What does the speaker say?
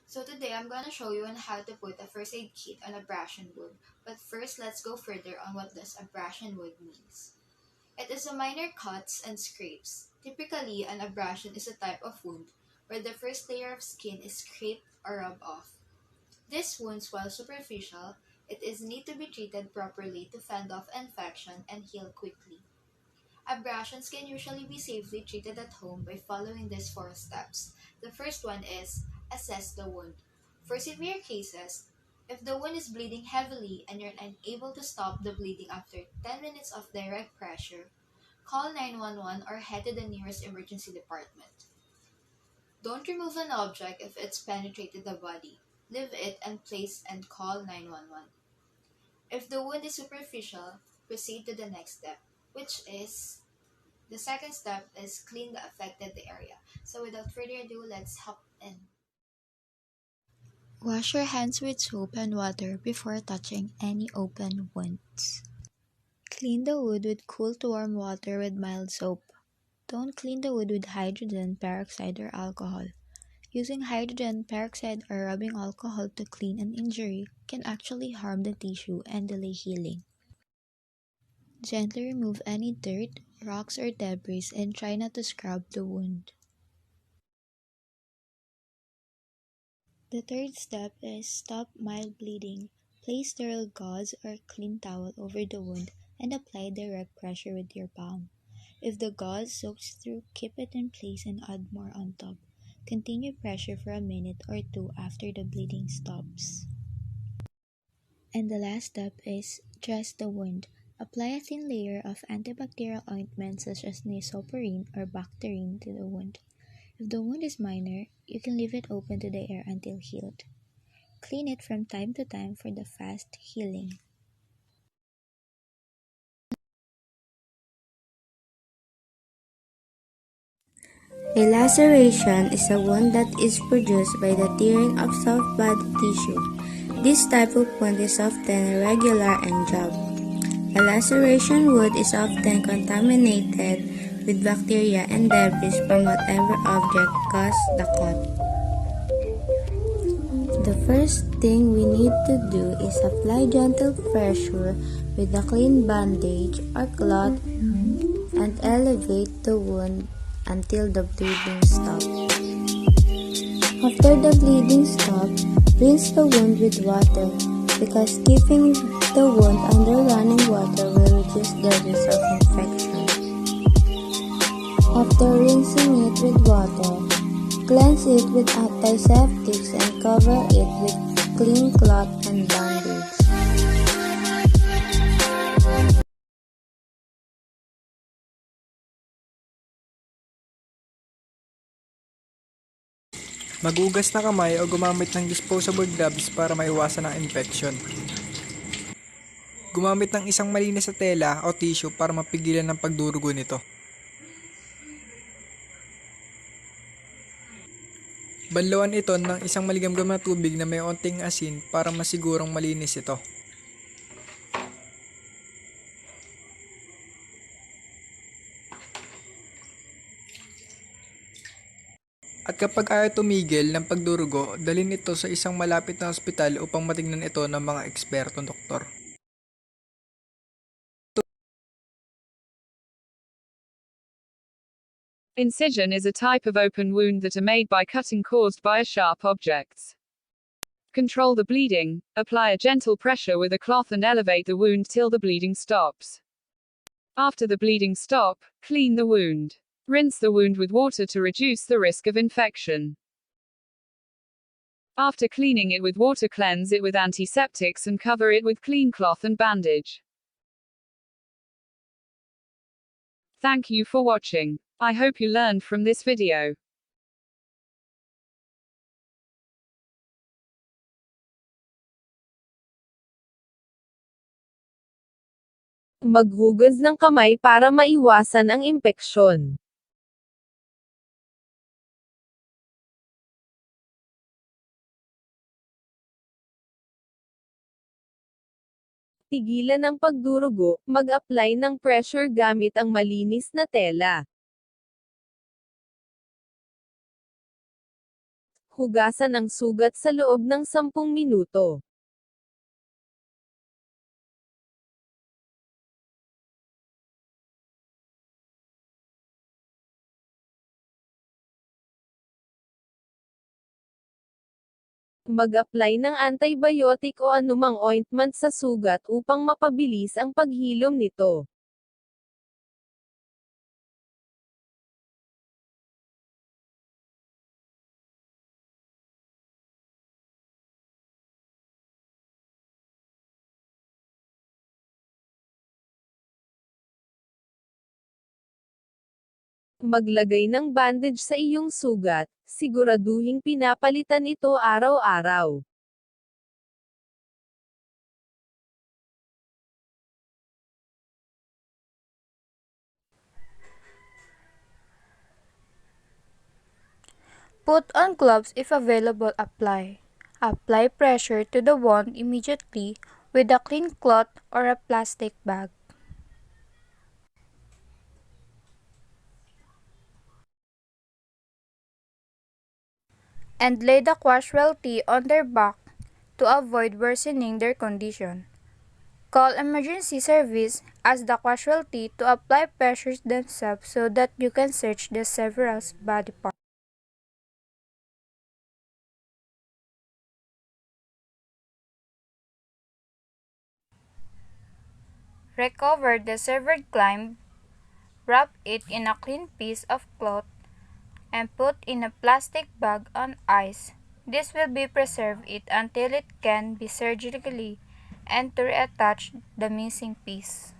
So today I'm gonna show you on how to put a first aid kit on abrasion wound. But first, let's go further on what does abrasion wound means. It is a minor cuts and scrapes. Typically, an abrasion is a type of wound where the first layer of skin is scraped or rubbed off. These wounds, while superficial, it is need to be treated properly to fend off infection and heal quickly. Abrasions can usually be safely treated at home by following these four steps. The first one is assess the wound. For severe cases, if the wound is bleeding heavily and you're unable to stop the bleeding after 10 minutes of direct pressure, call 911 or head to the nearest emergency department. Don't remove an object if it's penetrated the body. Leave it and place and call 911. If the wound is superficial, proceed to the next step, which is the second step is clean the affected area. So without further ado, let's hop in. Wash your hands with soap and water before touching any open wounds. Clean the wound with cool to warm water with mild soap. Don't clean the wound with hydrogen peroxide or alcohol. Using hydrogen peroxide or rubbing alcohol to clean an injury can actually harm the tissue and delay healing. Gently remove any dirt, rocks, or debris and try not to scrub the wound. The third step is stop mild bleeding. Place sterile gauze or clean towel over the wound and apply direct pressure with your palm. If the gauze soaks through, keep it in place and add more on top. Continue pressure for a minute or two after the bleeding stops. And the last step is dress the wound. Apply a thin layer of antibacterial ointment such as Neosporin or Bacterin to the wound. If the wound is minor, you can leave it open to the air until healed. Clean it from time to time for the fast healing. A laceration is a wound that is produced by the tearing of soft body tissue. This type of wound is often irregular and jagged. A laceration wound is often contaminated with bacteria and debris from whatever object caused the cut. The first thing we need to do is apply gentle pressure with a clean bandage or cloth and elevate the wound until the bleeding stops. After the bleeding stops, rinse the wound with water because keeping the wound under running water will reduce the risk of infection. After rinsing it with water, cleanse it with antiseptics and cover it with clean cloth and bandage. Magugas na kamay o gumamit ng disposable gloves para maiwasan ang infection. Gumamit ng isang malinis na tela o tissue para mapigilan ang pagdurugo nito. Banlawan ito ng isang maligamgam na tubig na may onting asin para masigurong malinis ito. At kapag ayaw tumigil ng pagdurugo, dalhin ito sa isang malapit na ospital upang matingnan ito ng mga ekspertong doktor. Incision is a type of open wound that are made by cutting caused by sharp objects. Control the bleeding, apply a gentle pressure with a cloth and elevate the wound till the bleeding stops. After the bleeding stop, clean the wound. Rinse the wound with water to reduce the risk of infection. After cleaning it with water, cleanse it with antiseptics and cover it with clean cloth and bandage. Thank you for watching. I hope you learned from this video. Maghugas ng kamay para maiwasan ang impeksyon. Tigilan ang pagdurugo, mag-apply ng pressure gamit ang malinis na tela. hugasan ang sugat sa loob ng 10 minuto. Mag-apply ng antibiotic o anumang ointment sa sugat upang mapabilis ang paghilom nito. Maglagay ng bandage sa iyong sugat, siguraduhing pinapalitan ito araw-araw. Put on gloves if available. Apply. Apply pressure to the wound immediately with a clean cloth or a plastic bag. And lay the casualty on their back to avoid worsening their condition. Call emergency service, ask the casualty to apply pressure themselves so that you can search the several body parts. Recover the severed climb, wrap it in a clean piece of cloth, and put in a plastic bag on ice. This will be preserve it until it can be surgically and to reattach the missing piece.